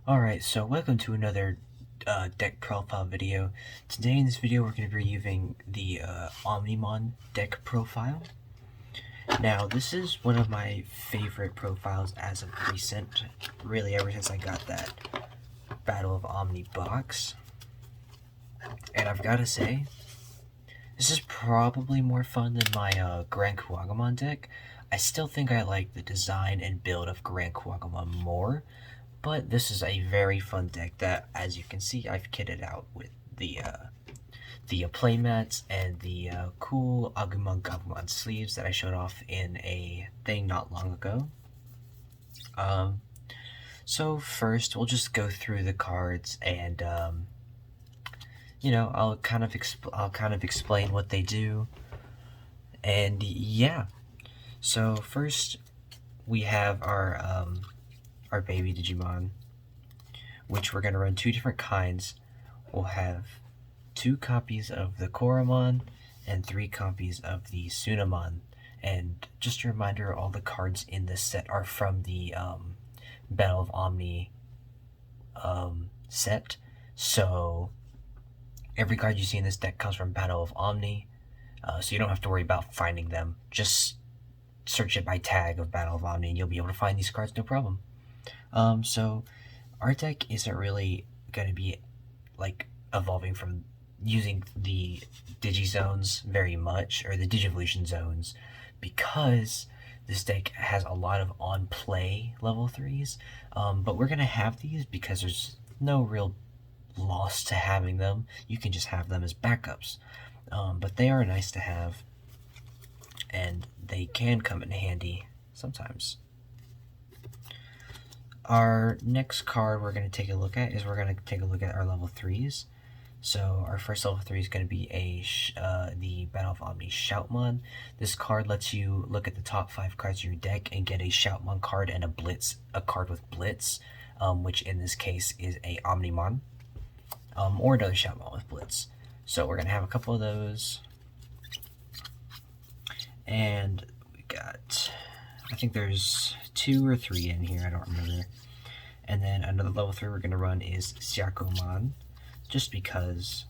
Alright, so welcome to another deck profile video. Today in this video we're going to be reviewing the Omnimon deck profile. Now this is one of my favorite profiles as of recent, really ever since I got that Battle of Omni box. And I've got to say, this is probably more fun than my Grand Kuwagamon deck. I still think I like the design and build of Grand Kuwagamon more. But this is a very fun deck that, as you can see, I've kitted out with the playmats and the cool Agumon Gabumon sleeves that I showed off in a thing not long ago. So first, we'll just go through the cards and, you know, I'll kind of explain what they do. And yeah, so first we have our baby Digimon, which we're going to run two different kinds. We'll have 2 copies of the Koromon and 3 copies of the Sunamon. And just a reminder, all the cards in this set are from the Battle of Omni set. So every card you see in this deck comes from Battle of Omni, so you don't have to worry about finding them. Just search it by tag of Battle of Omni and you'll be able to find these cards no problem. So our deck isn't really going to be like evolving from using the Digizones very much, or the Digivolution zones, because this deck has a lot of on-play level 3s, but we're going to have these because there's no real loss to having them. You can just have them as backups, but they are nice to have, and they can come in handy sometimes. Our next card we're going to take a look at is our level 3s. So our first level 3 is going to be the Battle of Omni Shoutmon. This card lets you look at the top 5 cards of your deck and get a Shoutmon card and a card with Blitz, which in this case is a Omnimon, or another Shoutmon with Blitz. So we're going to have a couple of those. And we got, I think there's 2 or 3 in here, I don't remember. And then another level 3 we're going to run is Syakomon, just because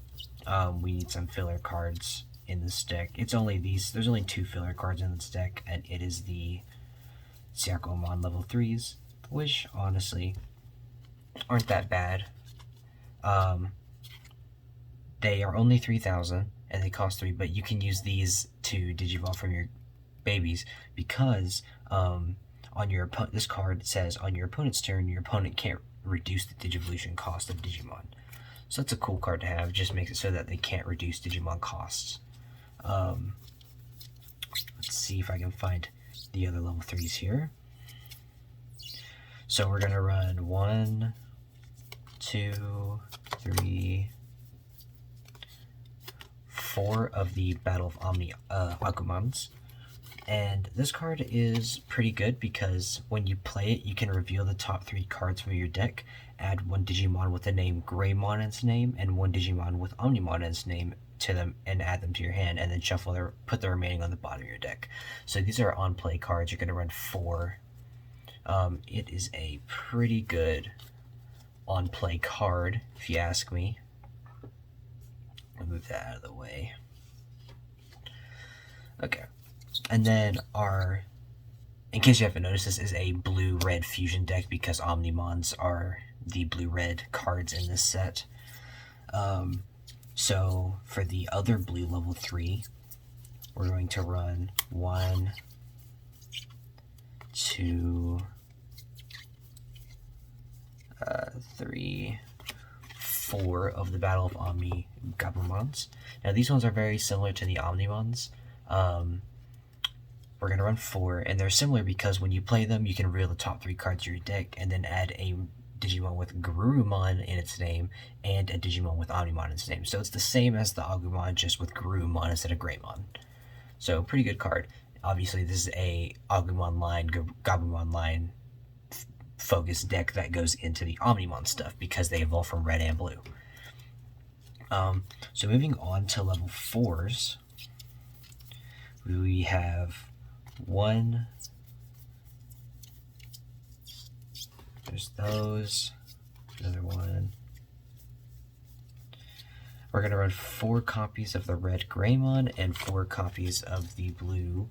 we need some filler cards in this deck. There's only 2 filler cards in this deck, and it is the Syakomon level 3s, which honestly aren't that bad. They are only 3,000 and they cost 3, but you can use these to digivolve from your babies, because this card says on your opponent's turn, your opponent can't reduce the Digivolution cost of Digimon. So that's a cool card to have. Just makes it so that they can't reduce Digimon costs. Let's see if I can find the other level 3s here. So we're gonna run 1, 2, 3, 4 of the Battle of Omni Agumons. And this card is pretty good because when you play it, you can reveal the top 3 cards from your deck, add 1 Digimon with the name Greymon in its name, and 1 Digimon with Omnimon in its name to them, and add them to your hand, and then put the remaining on the bottom of your deck. So these are on-play cards. You're going to run 4. It is a pretty good on-play card, if you ask me. I'll move that out of the way. Okay. And then in case you haven't noticed, this is a blue-red fusion deck because Omnimons are the blue-red cards in this set. So for the other blue level 3, we're going to run 1, 2, 3, 4 of the Battle of Omni Gabumons. Now these ones are very similar to the Omnimons. We're going to run 4, and they're similar because when you play them, you can reveal the top 3 cards of your deck, and then add a Digimon with Garurumon in its name, and a Digimon with Omnimon in its name. So it's the same as the Agumon, just with Garurumon instead of Greymon. So, pretty good card. Obviously, this is a Agumon line, Gabumon line focused deck that goes into the Omnimon stuff, because they evolve from red and blue. So moving on to level 4s, we have 1, there's those, another one. We're going to run 4 copies of the red Greymon and 4 copies of the blue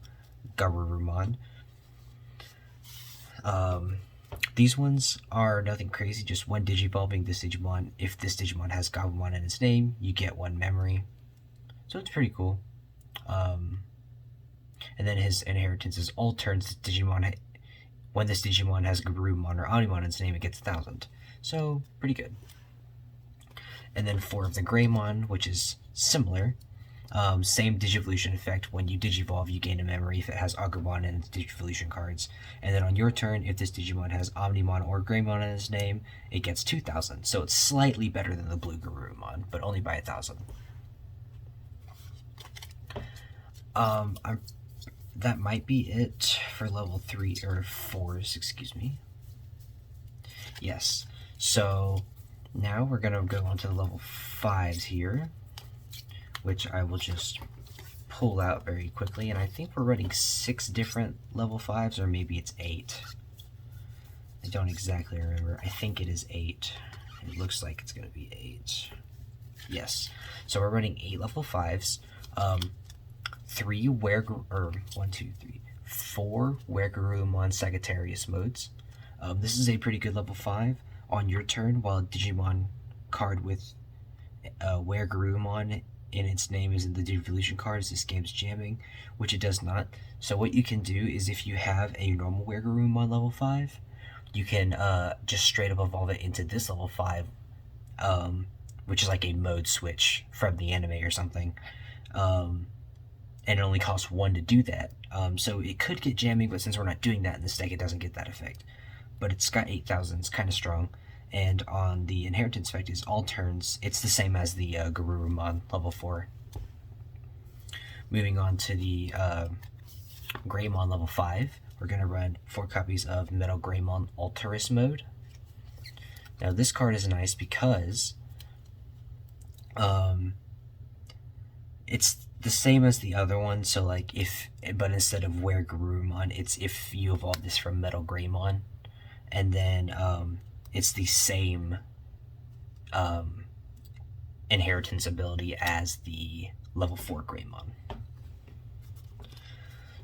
Garurumon. These ones are nothing crazy, just when digivolving this Digimon, if this Digimon has Gabumon in its name, you get 1 memory. So it's pretty cool. And then his inheritance is all turns Digimon. When this Digimon has Garurumon or Omnimon in its name, it gets 1,000. So pretty good. And then 4 of the Greymon, which is similar. Same Digivolution effect. When you Digivolve, you gain a memory if it has Agumon in its Digivolution cards. And then on your turn, if this Digimon has Omnimon or Greymon in its name, it gets 2,000. So it's slightly better than the blue Garurumon, but only by 1,000. That might be it for level 3 or 4s, excuse me. Yes. So now we're gonna go on to the level 5s here, which I will just pull out very quickly, and I think we're running 6 different level 5s, or maybe it's 8. I don't exactly remember. I think it is 8. It looks like it's going to be 8. Yes. So we're running 8 level 5s. 4 Weregarurumon Sagittarius modes. This is a pretty good level 5. On your turn, while a Digimon card with Weregarurumon in its name is in the Digivolution cards, this game's jamming, which it does not. So what you can do is, if you have a normal Weregarurumon level 5, you can just straight up evolve it into this level 5, which is like a mode switch from the anime or something. And it only costs 1 to do that. So it could get jamming, but since we're not doing that in this deck, it doesn't get that effect. But it's got 8,000, it's kind of strong. And on the inheritance effect is all turns, it's the same as the Garurumon level 4. Moving on to the Greymon level 5, we're going to run 4 copies of Metal Greymon Alterous mode. Now this card is nice because it's the same as the other one, so like but instead of Weregarurumon, it's if you evolve this from Metal Greymon, and then it's the same inheritance ability as the level 4 Greymon.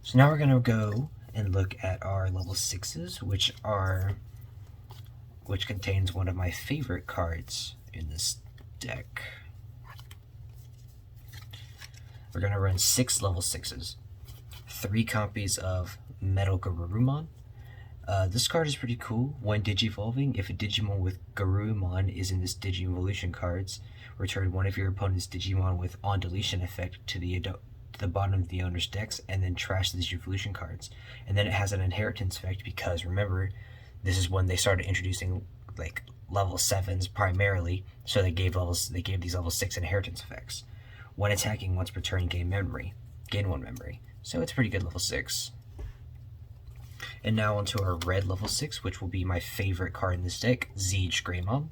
So now we're going to go and look at our level 6s, which contains one of my favorite cards in this deck. We're going to run 6 level 6s. 3 copies of Metal Garurumon. This card is pretty cool. When Digivolving, if a Digimon with Garurumon is in this Digivolution cards, return one of your opponent's Digimon with On Deletion effect to the bottom of the owner's decks, and then trash the Digivolution cards. And then it has an inheritance effect because, remember, this is when they started introducing like level 7s primarily, so they gave these level 6 inheritance effects. When attacking once per turn, gain 1 memory. So it's pretty good level 6. And now onto our red level 6, which will be my favorite card in this deck, Zeech Greymon.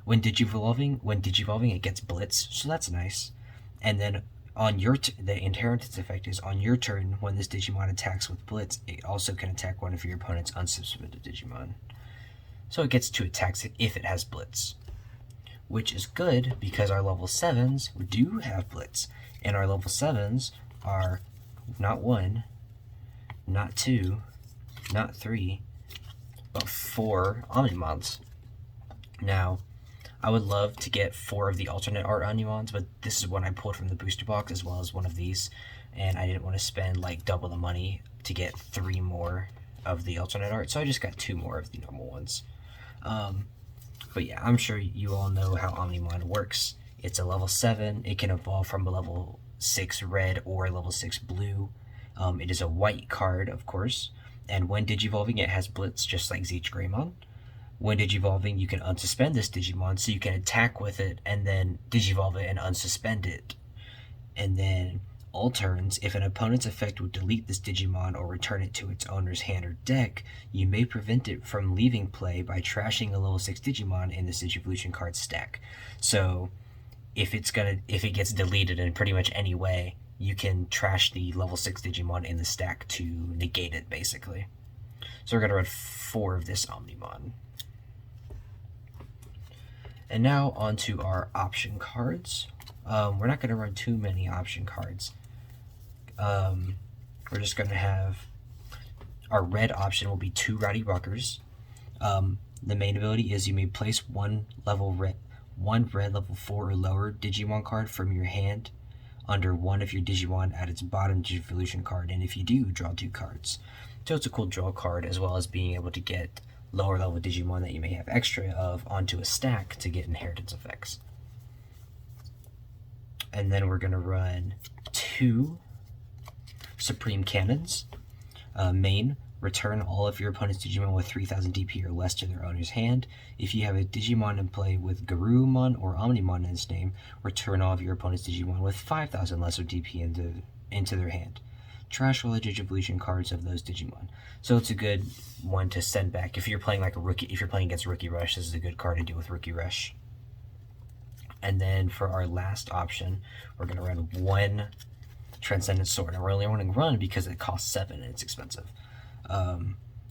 When digivolving, it gets Blitz, so that's nice. And then on the inheritance effect is, on your turn, when this Digimon attacks with Blitz, it also can attack one of your opponent's unsuspended Digimon. So it gets 2 attacks if it has Blitz, which is good because our level 7s do have Blitz, and our level 7s are not 1, not 2, not 3, but 4 Omnimons. Now, I would love to get 4 of the alternate art Omnimons, but this is one I pulled from the booster box as well as one of these, and I didn't want to spend like double the money to get 3 more of the alternate art, so I just got 2 more of the normal ones. But yeah, I'm sure you all know how Omnimon works. It's a level 7, it can evolve from a level 6 red or level 6 blue. It is a white card, of course, and when digivolving, it has Blitz just like Zeech Greymon. When digivolving, you can unsuspend this Digimon, so you can attack with it and then digivolve it and unsuspend it. And then all turns, if an opponent's effect would delete this Digimon or return it to its owner's hand or deck, you may prevent it from leaving play by trashing a level 6 Digimon in this Digivolution card stack. So if it gets deleted in pretty much any way, you can trash the level 6 Digimon in the stack to negate it, basically. So we're going to run 4 of this Omnimon. And now onto our option cards. We're not going to run too many option cards. We're just going to have our red option will be 2 Rowdy Ruckers. The main ability is you may place one red level 4 or lower Digimon card from your hand under one of your Digimon at its bottom Digivolution card, and if you do, draw 2 cards. So it's a cool draw card, as well as being able to get lower level Digimon that you may have extra of onto a stack to get inheritance effects. And then we're going to run 2 Supreme Cannons. Main, return all of your opponent's Digimon with 3000 DP or less to their owner's hand. If you have a Digimon in play with Garurumon or Omnimon in its name, return all of your opponent's Digimon with 5000 less of DP into their hand. Trash all the Digivolution cards of those Digimon. So it's a good one to send back. If you're playing like a rookie, if you're playing against Rookie Rush, this is a good card to do with Rookie Rush. And then for our last option, we're going to run 1 Transcendent Sword. And we're only running run because it costs 7 and it's expensive.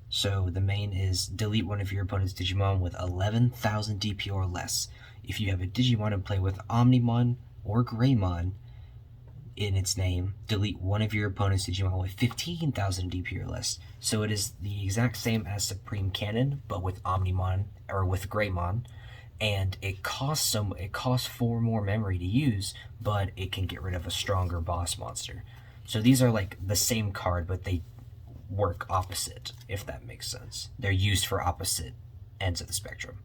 So the main is delete one of your opponent's Digimon with 11,000 DP or less. If you have a Digimon in play with Omnimon or Greymon in its name, delete one of your opponent's Digimon with 15,000 DP or less. So it is the exact same as Supreme Cannon, but with Omnimon or with Greymon, and it costs 4 more memory to use, but it can get rid of a stronger boss monster. So these are like the same card, but they work opposite, if that makes sense. They're used for opposite ends of the spectrum.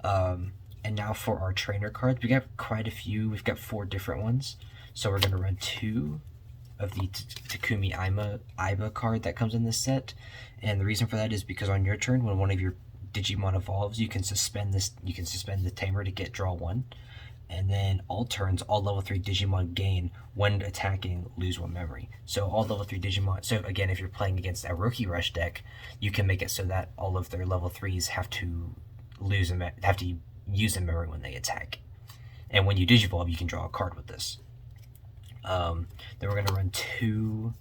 And now for our trainer cards, we got quite a few. We've got 4 different ones. So we're going to run 2 of the Takumi Aiba card that comes in this set. And the reason for that is because on your turn, when one of your Digimon evolves, you can suspend the tamer to get draw 1. And then all turns, all level 3 Digimon gain, when attacking, lose 1 memory. So all level 3 Digimon, so again, if you're playing against a Rookie Rush deck, you can make it so that all of their level 3s have to use a memory when they attack. And when you Digivolve, you can draw a card with this. Then we're going to run 2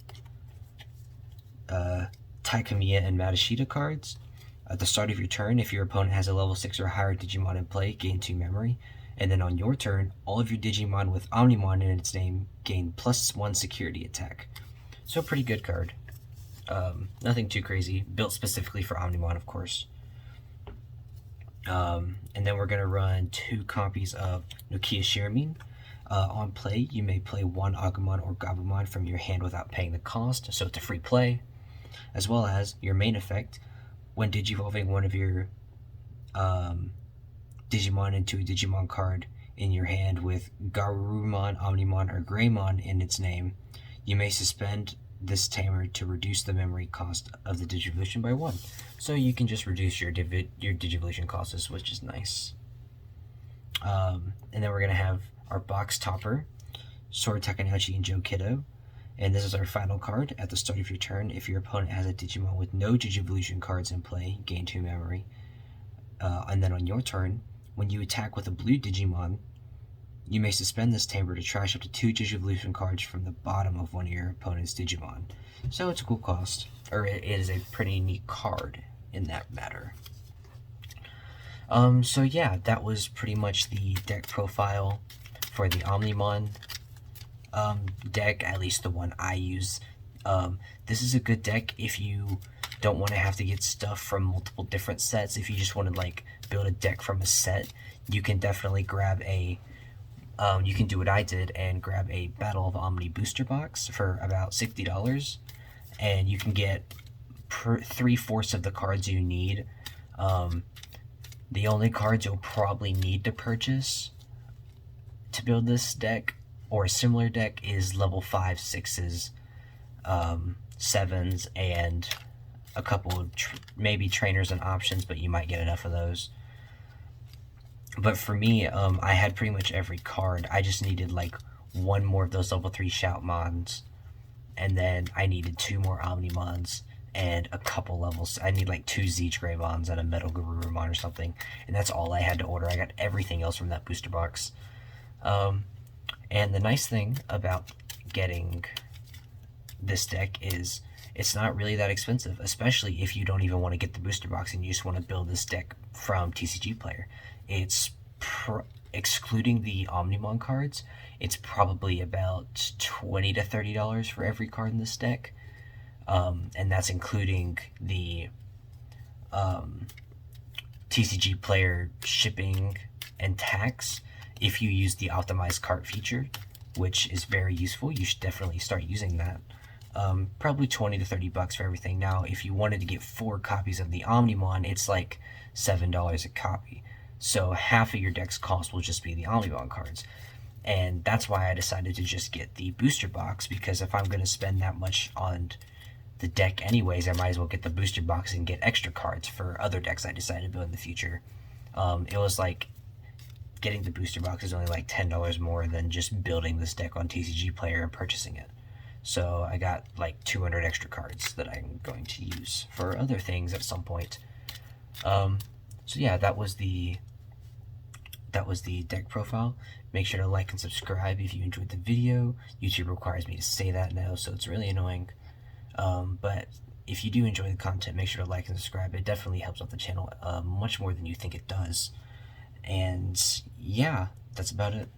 Taikamiya and Madashita cards. At the start of your turn, if your opponent has a level 6 or higher Digimon in play, gain 2 memory. And then on your turn, all of your Digimon with Omnimon in its name gain +1 security attack. So a pretty good card. Nothing too crazy. Built specifically for Omnimon, of course. And then we're going to run 2 copies of Nokia Shiramin. On play, you may play 1 Agumon or Gabumon from your hand without paying the cost, so it's a free play. As well as your main effect, when digivolving one of your Digimon into a Digimon card in your hand with Garurumon, Omnimon, or Greymon in its name, you may suspend this tamer to reduce the memory cost of the Digivolution by 1. So you can just reduce your Digivolution costs, which is nice. And then we're going to have our box topper, Sword Takanouchi and Joe Kiddo. And this is our final card. At the start of your turn, if your opponent has a Digimon with no Digivolution cards in play, gain 2 memory. And then on your turn, when you attack with a blue Digimon, you may suspend this tamer to trash up to 2 Digivolution cards from the bottom of one of your opponent's Digimon. So it's a cool cost, or it is a pretty neat card in that matter. So yeah, that was pretty much the deck profile for the Omnimon deck, at least the one I use. This is a good deck if you don't want to have to get stuff from multiple different sets. If you just want to like build a deck from a set, you can definitely grab a you can do what I did and grab a Battle of Omni booster box for about $60, and you can get 3/4 of the cards you need. The only cards you'll probably need to purchase to build this deck or a similar deck is level 5, 6s, 7s, and a couple of maybe trainers and options, but you might get enough of those. But for me, I had pretty much every card. I just needed like 1 more of those level 3 Shoutmons, and then I needed 2 more Omnimons and a couple levels. I need like 2 Zeech Greymons and a Metal Garurumon or something, and that's all I had to order. I got everything else from that booster box. And the nice thing about getting this deck is it's not really that expensive, especially if you don't even want to get the booster box and you just want to build this deck from TCG Player. It's excluding the Omnimon cards, it's probably about $20 to $30 for every card in this deck. And that's including the TCG player shipping and tax. If you use the optimized cart feature, which is very useful, you should definitely start using that. Probably 20 to 30 bucks for everything. Now, if you wanted to get 4 copies of the Omnimon, it's like $7 a copy. So half of your deck's cost will just be the Omnimon cards. And that's why I decided to just get the booster box, because if I'm going to spend that much on the deck anyways, I might as well get the booster box and get extra cards for other decks I decide to build in the future. It was like getting the booster box is only like $10 more than just building this deck on TCG Player and purchasing it. So I got like 200 extra cards that I'm going to use for other things at some point. So yeah, that was the deck profile. Make sure to like and subscribe if you enjoyed the video. YouTube requires me to say that now, so it's really annoying. But if you do enjoy the content, make sure to like and subscribe. It definitely helps out the channel much more than you think it does. And yeah, that's about it.